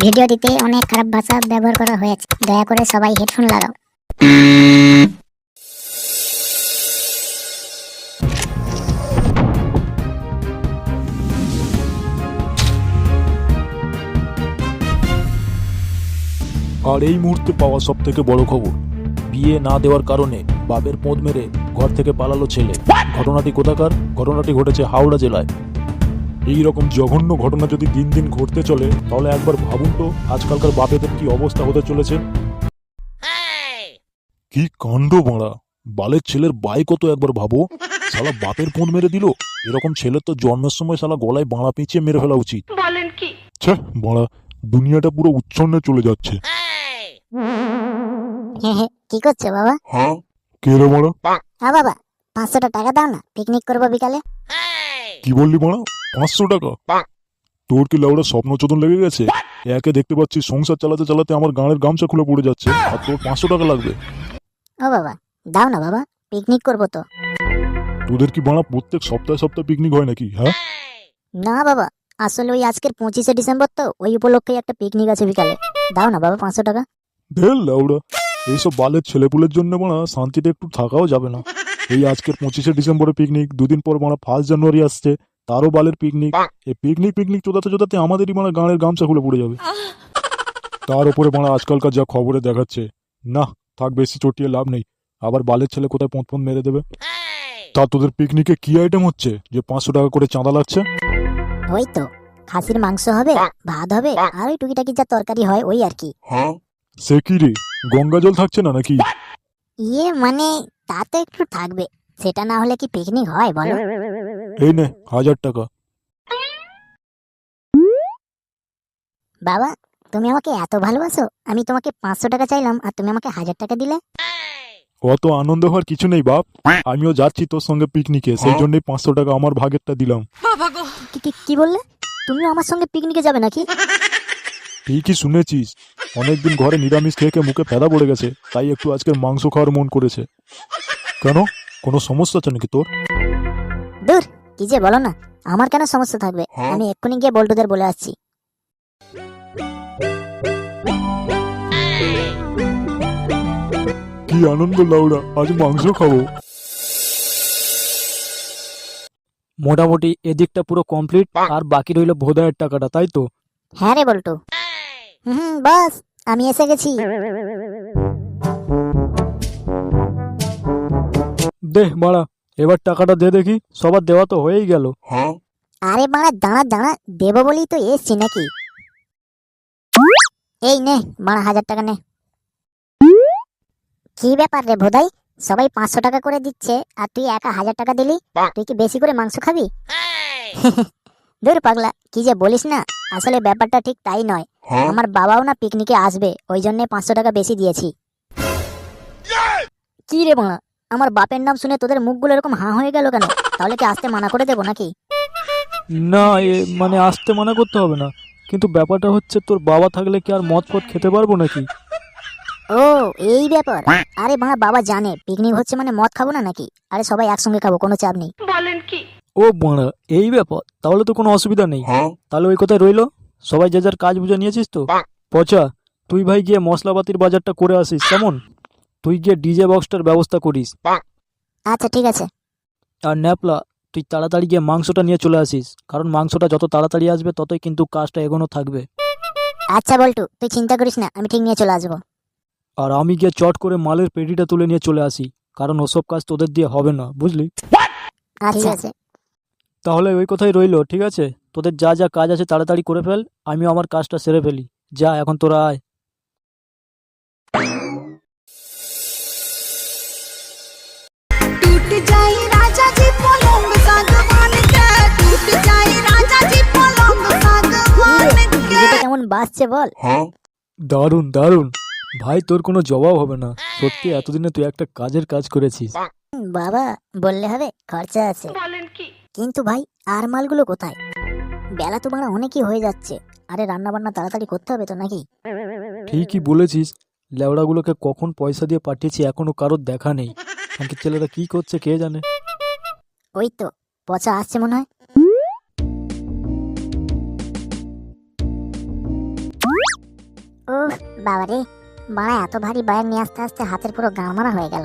ভিডিওটিতে অনেক খারাপ ভাষা ব্যবহার করা হয়েছে, দয়া করে সবাই হেডফোন লাগাও। আর এই মুহূর্তে পাওয়া সব থেকে বড় খবর, বিয়ে না দেওয়ার কারণে বাপের পোঁদ মেরে ঘর থেকে পালালো ছেলে। ঘটনাটি কোথাকার? ঘটনাটি ঘটেছে হাওড়া জেলায়। এই রকম জঘন্য ঘটনা যদি দিন দিন ঘটতে চলে তাহলে একবার ভাবুন তো আজকালকার বাপেদের কি অবস্থা হতে চলেছে। কি কাণ্ড বাড়া, বালের ছেলের বাইক তো একবার ভাবো, শালা বাপের পোঁদ মেরে দিল। এরকম ছেলের তো জন্মের সময় শালা গলায় বাঁড়া পেঁচিয়ে মেরে ফেলা উচিত। বলেন কি? ছ্যা বাড়া, দুনিয়াটা পুরো উচ্ছন্নে চলে যাচ্ছে। কি করছো বাবা? কে রে বাড়া? হ্যাঁ বাবা, 500টা টাকা দাও না, পিকনিক করবো বিকালে। কি বললি বাড়া? 500 টাকা? তোর কি লাউড়া স্বপ্নচোদন লেগে গেছে? একে দেখতে পাচ্ছি সংসার চালাতে চালাতে আমার গাঁয়ের গামছা খুলে পড়ে যাচ্ছে, আর তোর 500 টাকা লাগবে? ও বাবা, দাও না বাবা, পিকনিক করবো তো। তোদের কি বাড়া প্রত্যেক সপ্তাহে সপ্তাহে পিকনিক হয় নাকি? হ্যাঁ না বাবা, আসলে ওই আজকের 25শে ডিসেম্বর তো, ওই উপলক্ষে একটা পিকনিক আছে বিকালে। দাও না বাবা 500 টাকা। ঢের লাউড়া, এইসব বালের ছেলেপুলের জন্য বাড়া শান্তিতে একটু থাকাও যাবে না। এই আজকের 25শে ডিসেম্বরে পিকনিক, দুদিন পর বাড়া 1 জানুয়ারি আসছে, তারও বালের পিকনিক। এই পিকনিক পিকনিক চোদাতে চোদাতে আমাদেরই বাড়া গাঁয়ের গামছা খুলে পড়ে যাবে। তার উপরে বাড়া আজকালকার যা খবরে দেখাচ্ছে, না থাক, বেশি চটিয়ে লাভ নেই, আবার বালের ছেলে কোথায় পোঁত পোঁত মেরে দেবে। তা তোদের পিকনিকে কি আইটেম হচ্ছে যে 500 টাকা করে চাঁদা লাগছে? ওই তো খাসির মাংস হবে, ভাত হবে, আর ওই টুকিটাকি যা তরকারি হয় ওই আর কি। সে কি রে, গঙ্গা জল থাকছে না নাকি? মানে তা তো একটু থাকবে, সেটা না হলে কি পিকনিক হয় বলো? এই নে 1000 টাকা। বাবা, তুমি আমাকে এত ভালোবাসো, আমি তোমাকে 500 টাকা চাইলাম আর তুমি আমাকে 1000 টাকা দিলে। অত আনন্দ হওয়ার কিছু নেই বাপ, আমিও যাচ্ছি তোর সঙ্গে পিকনিকে, সেই জন্যই 500 টাকা আমার ভাগেরটা দিলাম। বাবা গো, কি বললে? তুমিও আমার সঙ্গে পিকনিকে যাবে নাকি? ঠিকই শুনেছিস, অনেকদিন ঘরে নিরামিষ খেয়ে খেয়ে মুখে ফেদা পড়ে গেছে, তাই একটু আজকে মাংস খাওয়ার মন করেছে। কেন, কোনো সমস্যা আছে নাকি তোর? দূর, কি যে বলো না, আমার কেন সমস্যা থাকবে? আমি এক্ষুনি গিয়ে বল্টুদের বলে আসছি। কি আনন্দ লাউড়া, আজ মাংস খাবো। মোটামুটি এদিকটা পুরো কমপ্লিট, আর বাকি রইল ভোদায়ের টাকাটা, তাই তো? হ্যাঁ রে বল্টু। বাস আমি এসে গেছি। দে বাড়া, এবার টাকাটা দে দেখি, সবার দেওয়া তো হয়েই গেল। আরে বাড়া দাঁড়া দাঁড়া, দেবো বলেই তো এসছি নাকি। এই নে বাড়া 1000 টাকা নে। কি ব্যাপার রে ভোদাই, সবাই 500 টাকা করে দিচ্ছে আর তুই একা 1000 টাকা দিলি? তুই কি বেশি করে মাংস খাবি? দূর পাগলা, কি যে বলিস না, আসলে ব্যাপারটা ঠিক তাই নয়। আমার বাবাও না পিকনিকে আসবে, ওই জন্য 500 টাকা বেশি দিয়েছি। কি রে বাড়া, আমার বাপের নাম শুনে তোদের মুখগুলো এরকম হাঁ হয়ে গেল কেন? তাহলে কি আসতে মানা করে দেবো নাকি? না মানে আসতে মানা করতে হবে না, কিন্তু ব্যাপারটা হচ্ছে তোর বাবা থাকলে কি আর মদ ফদ খেতে পারবো নাকি? ও এই ব্যাপার। আরে বাড়া, বাবা জানে পিকনিক হচ্ছে মানে মদ খাবো না নাকি? আরে সবাই একসঙ্গে খাবো, কোনো চাপ নেই। বলেন কি? ও বাড়া, এই ব্যাপার, তাহলে তো কোনো অসুবিধা নেই। তাহলে ওই কথাই রইলো, সবাই যে যার কাজ বুঝে নিয়েছিস তো? পচা, তুই ভাই গিয়ে মশলাপাতির বাজারটা করে আসিস, কেমন? তুই গিয়ে ডিজে বক্সটার ব্যবস্থা করিস। আচ্ছা ঠিক আছে। আর ন্যাপলা, তুই তাড়াতাড়ি গিয়ে মাংসটা নিয়ে চলে আসিস, কারণ মাংসটা যত তাড়াতাড়ি আসবে ততই কিন্তু কাজটা এগোনো থাকবে। আচ্ছা বল্টু, তুই চিন্তা করিস না, আমি ঠিক নিয়ে চলে আসবো। আর আমি গিয়ে চট করে মালের পেটিটা তুলে নিয়ে চলে আসি, কারণ ওসব কাজ তোদের দিয়ে হবে না, বুঝলি? আচ্ছা আছে। তাহলে ওই কথাই রইলো, ঠিক আছে? তোদের যা যা কাজ আছে তাড়াতাড়ি করে ফেল, আমিও আমার কাজটা সেরে ফেলি। যা, এখন তোরা আয়। टूट जाए राजा जी पलंग सागवान के, टूट जाए राजा जी पलंग सागवान के। ডিজেটা কেমন বাজছে বল? দারুণ দারুণ ভাই, তোর কোনো জবাব হবে না। সত্যি এতদিনে তুই একটা কাজের কাজ করেছিস। বাবা বললে হবে, খরচা আছে। বলেন কি? কিন্তু ভাই, আর মালগুলো কোথায়? বেলা তো বাড়া অনেকই হয়ে যাচ্ছে। আরে রান্না বান্না তাড়াতাড়ি করতে হবে তো নাকি? ঠিকই বলেছিস, লেওড়াগুলোকে কখন পয়সা দিয়ে পাঠিয়েছি এখনো কারোর দেখা নেই। আমাকে ছেলেরা কি করছে কে জানে। ওই তো পচা আসছে মনে হয়। উফ বাবা রে, বাড়া এত ভারী বায়ার নিয়ে আসতে আসতে হাতের পুরো গাঁমারা হয়ে গেল।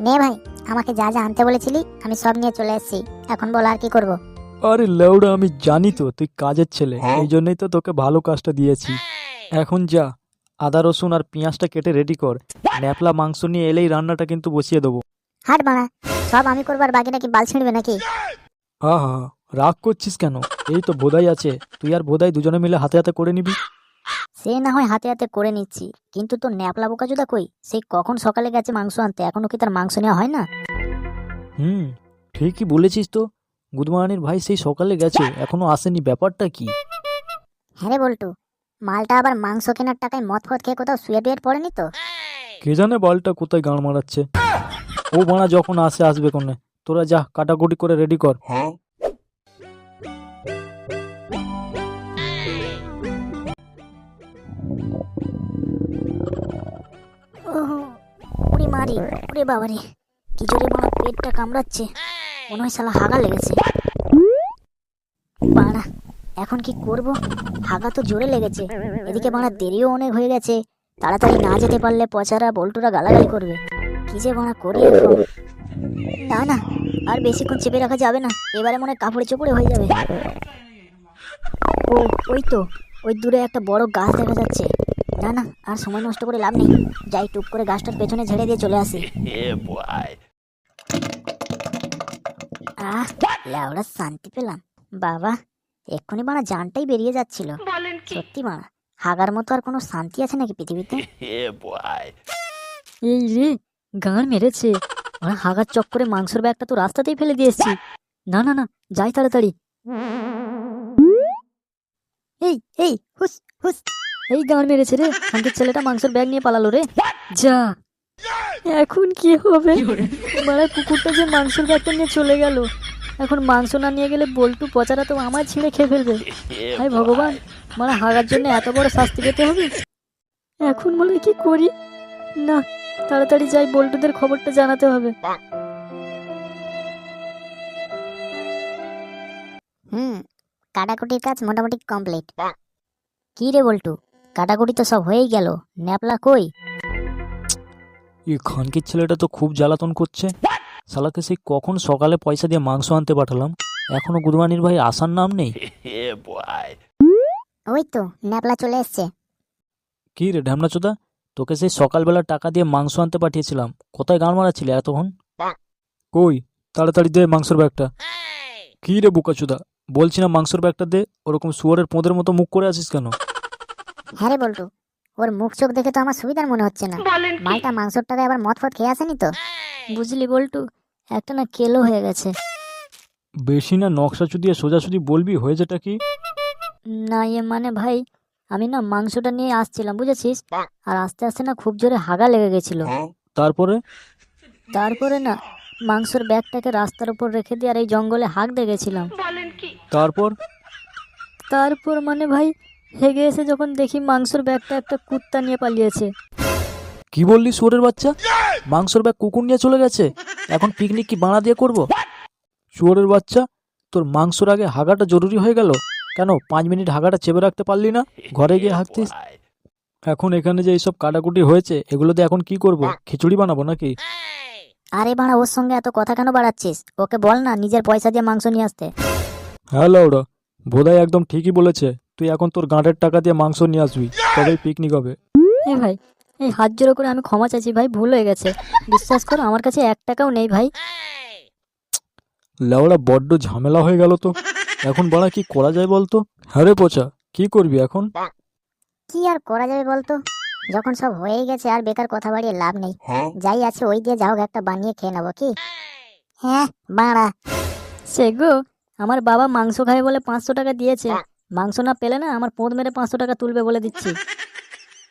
নে ভাই, আমাকে যা যা আনতে বলেছিলি আমি সব নিয়ে চলে এসেছি, এখন বল আর কি করব? আরে লেউড়া, আমি জানি তো তুই কাজের ছেলে, এই জন্যই তো তোকে ভালো কাজটা দিয়েছি। এখন যা, আদা রসুন আর পেঁয়াজটা কেটে রেডি কর। ন্যাপলা মাংস নিয়ে এলেই রান্নাটা কিন্তু বসিয়ে দেবো। হাট বাড়া, সব আমি করবার বাকি নাকি বাল ছিঁড়বে নাকি? হা হা, রাগ করছিস কেন? এই তো ভোদাই আছে, তুই আর ভোদাই দুজনে মিলে হাতে হাতে করে নিবি। সে না হয় হাতে হাতে করে নিচ্ছি, কিন্তু তোর ন্যাপলা বোকা জুদা কই? সেই কখন সকালে গেছে মাংস আনতে, এখনো কি তার মাংস নেওয়া হয় না? ঠিকই বলেছিস তো। গুদমারানির ভাই সেই সকালে গেছে, এখনো আসেনি, ব্যাপারটা কি? হ্যাঁ রে বল্টু, মালটা আবার মাংস কেনার টাকায় মদ ফদ খেয়ে কোথাও শুয়ে টুয়ে পড়েনি তো? কে জানে বালটা কোথায় গাঁড় মারাচ্ছে। ও বাড়া যখন আসবে কোনে। তোরা যা, কাটাকুটি করে রেডি কর। ওহ, উড়ি মারি, উড়ে বাবারে, কি জোরে বাড়া পেটটা কামড়াচ্ছে, মনে হয় শালা হাগা লেগেছে। বাড়া, এখন কি করব? হাগা তো জোরে লেগেছে, এদিকে বাড়া দেরিও অনেক হয়ে গেছে, তাড়াতাড়ি না যেতে পারলে পচারা বল্টুরা গালাগালি করবে। কি যে বাড়া করি এখন? না না, আর বেশিক্ষণ চেপে রাখা যাবে না, এবারে মনে হয় কাপড়ে চোপড়ে হয়ে যাবে। ও, ওই তো, ওই দূরে একটা বড় গাছ দেখা যাচ্ছে। না না, আর সময় নষ্ট করে লাভ নেই, যাই টুক করে গাছটার পেছনে ঝেড়ে দিয়ে চলে আসি। লেওড়া শান্তি পেলাম বাবা, এক্ষুনি বাড়া জানটাই বেরিয়ে যাচ্ছিল। সত্যি বাড়া, হাগার মতো আর কোনো শান্তি আছে নাকি পৃথিবীতে? এই রে, গাঁড় মেরেছে বাড়া, হাগার চক্করে মাংসের ব্যাগটা তো রাস্তাতেই ফেলে দিয়ে এসছি। না না না, যাই তাড়াতাড়ি। এই এই হুস হুস, এই গাঁড় মেরেছে রে, খানকির ছেলেটা মাংসের ব্যাগ নিয়ে পালালো রে। যা, এখন কি হবে? বাড়া কুকুরটা যে মাংসের ব্যাগটা নিয়ে চলে গেল, এখন মাংস না নিয়ে গেলে বল্টু পচারা তো আমার ছিঁড়ে খেয়ে ফেলবে। হাই ভগবান, মানে হাগার জন্য এত বড় শাস্তি পেতে হবে? এখন বলে কি করি? না, তাড়াতাড়ি যাই, বল্টুদের খবরটা জানাতে হবে। কাটাকুটির কাজ মোটামুটি কমপ্লিট। কি রে বল্টু, কাটাকুটি তো সব হয়েই গেল, ন্যাপলা কই? এই খানকির ছেলেটা তো খুব জ্বালাতন করছে। শালাকে সেই কখন সকালে পয়সা দিয়ে মাংস আনতে পাঠালাম, এখনো গুদমানির ভাই আসার নাম নেই। ওই তো ন্যাপলা চলে এসছে। কি রে ঢ্যামনাচোদা, তোকে সেই সকালবেলা টাকা দিয়ে মাংস আনতে পাঠিয়েছিলাম, কোথায় গান মারাচ্ছিলি এতক্ষণ? কই, তাড়াতাড়ি দে মাংসের ব্যাগটা। কি রে বোকাচোদা, বলছি না মাংসের ব্যাগটা দে, ওরকম শুয়োরের পোঁদের মতো মুখ করে আসিস কেন? হ্যাঁ রে বল্টু, ওর মুখ চোখ দেখে তো আমার সুবিধার মনে হচ্ছে না, মালটা মাংসর টাকায় আবার মদ ফদ খেয়ে আসেনি তো? বুঝলি বল্টু, একটা না কেলো হয়ে গেছে। বেশি না নকশা চুদিয়ে সোজাসুজি বলবি, হয়েছেটা কি? না মানে ভাই, আমি না মাংসটা নিয়ে আসছিলাম বুঝেছিস, আর আস্তে আস্তে না খুব জোরে হাগা লেগে গেছিল। তারপরে না মাংসর ব্যাগটাকে রাস্তার উপর রেখে দিয়ে আর এই জঙ্গলে হাঁক দিয়ে গেছিলাম। তারপর মানে ভাই, হেগে এসে যখন দেখি মাংসর ব্যাগটা একটা কুত্তা নিয়ে পালিয়েছে। কি বললি শুয়োরের বাচ্চা? মাংসর ব্যাগ কুকুর নিয়ে চলে গেছে, এখন পিকনিক কি বানা দিয়ে করব? শুয়োরের বাচ্চা, তোর মাংসর আগে হাগাটা জরুরি হয়ে গেল কেন? 5 মিনিট হাগাটা চেপে রাখতে পারলি না? ঘরে গিয়ে হাঁকতিস। এখন এখানে যে এইসব কাটাকুটি হয়েছে, এগুলোতে এখন কি করব? খিচুড়ি বানাবো নাকি? আরে বাড়া, ওর সঙ্গে এত কথা কেন বাড়াচ্ছিস? ওকে বল না নিজের পয়সা দিয়ে মাংস নিয়ে আসতে। হ্যাঁ লাউডা, বোধাই একদম ঠিকই বলেছে, তুই এখন তোর গাঁটের টাকা দিয়ে মাংস নিয়ে আসবি, তবেই পিকনিক হবে। এই ভাই, এই হাত জোড়ো করে আমি ক্ষমা চাইছি ভাই, ভুল হয়ে গেছে, বিশ্বাস করো আমার কাছে 1 টাকাও নেই ভাই। লাউডা বড্ড ঝামেলা হয়ে গেল তো, এখন বাড়া কি করা যায় বলতো? হ্যাঁ রে পচা, কি করবি এখন? কি আর করা যাবে বলতো, যখন সব হয়েই গেছে আর বেকার কথা বাড়িয়ে লাভ নেই, যাই আছে ওই দিয়ে যাও একটা বানিয়ে খেয়ে নেবো কি? হ্যাঁ বাড়া, সে গো, আমার বাবা মাংস খাবে বলে 500 টাকা দিয়েছে, মাংস না পেলে না আমার পোঁদ মেরে 500 টাকা তুলবে বলে দিচ্ছি।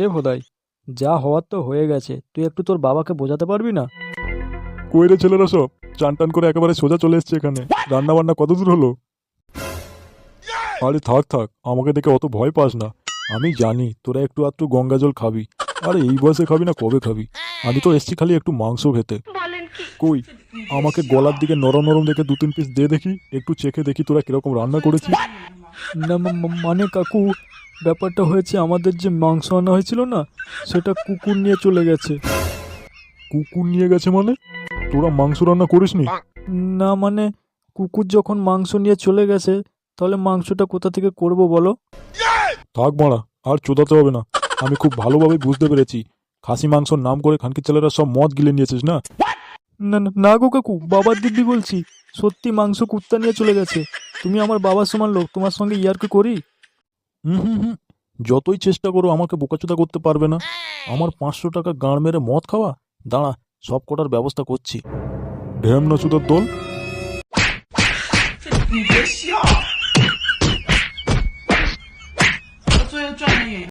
এ ভোদাই, যা হওয়ার তো হয়ে গেছে, তুই একটু তোর বাবাকে বোঝাতে পারবি না? কই রে ছেলেরা সব, চান টান করে একেবারে সোজা চলে এসছে এখানে। রান্না বান্না কত দূর হলো? আরে থাক থাক, আমাকে দেখে অত ভয় পাস না, আমি জানি তোরা একটু আধটু গঙ্গা জল খাবি। আরে এই বয়সে খাবি না কবে খাবি? আমি তো এসছি খালি একটু মাংস খেতে। কই, আমাকে গলার দিকে নরম নরম দেখে 2-3 পিস দে দেখি, একটু চেখে দেখি তোরা কিরকম রান্না করেছিস। না মানে কাকু, ব্যাপারটা হয়েছে আমাদের যে মাংস আনা হয়েছিল না, সেটা কুকুর নিয়ে চলে গেছে। কুকুর নিয়ে গেছে মানে? তোরা মাংস রান্না করিসনি? না মানে, কুকুর যখন মাংস নিয়ে চলে গেছে, তাহলে মাংসটা কোথা থেকে করব বলো? থাক মারা, আর চোদাতে হবে না। আমি খুব ভালোভাবে বুঝতে পেরেছি, খাসি মাংসর নাম করে খানকির ছেলেরা সব মদ গিলে নিয়েছিস না? না না, না গো কাকু, বাবার দিব্যি বলছি, সত্যি মাংস কুত্তা নিয়ে চলে গেছে। তুমি আমার বাবার সমান লোক, তোমার সঙ্গে ইয়ার্কি করি? হুম, যতই চেষ্টা করো আমাকে বোকাচোদা করতে পারবে না। আমার 500 টাকা গাঁড় মেরে মদ খাওয়া? দাঁড়া, সব কটার ব্যবস্থা করছি। ঢ্যাম না চুদার দল।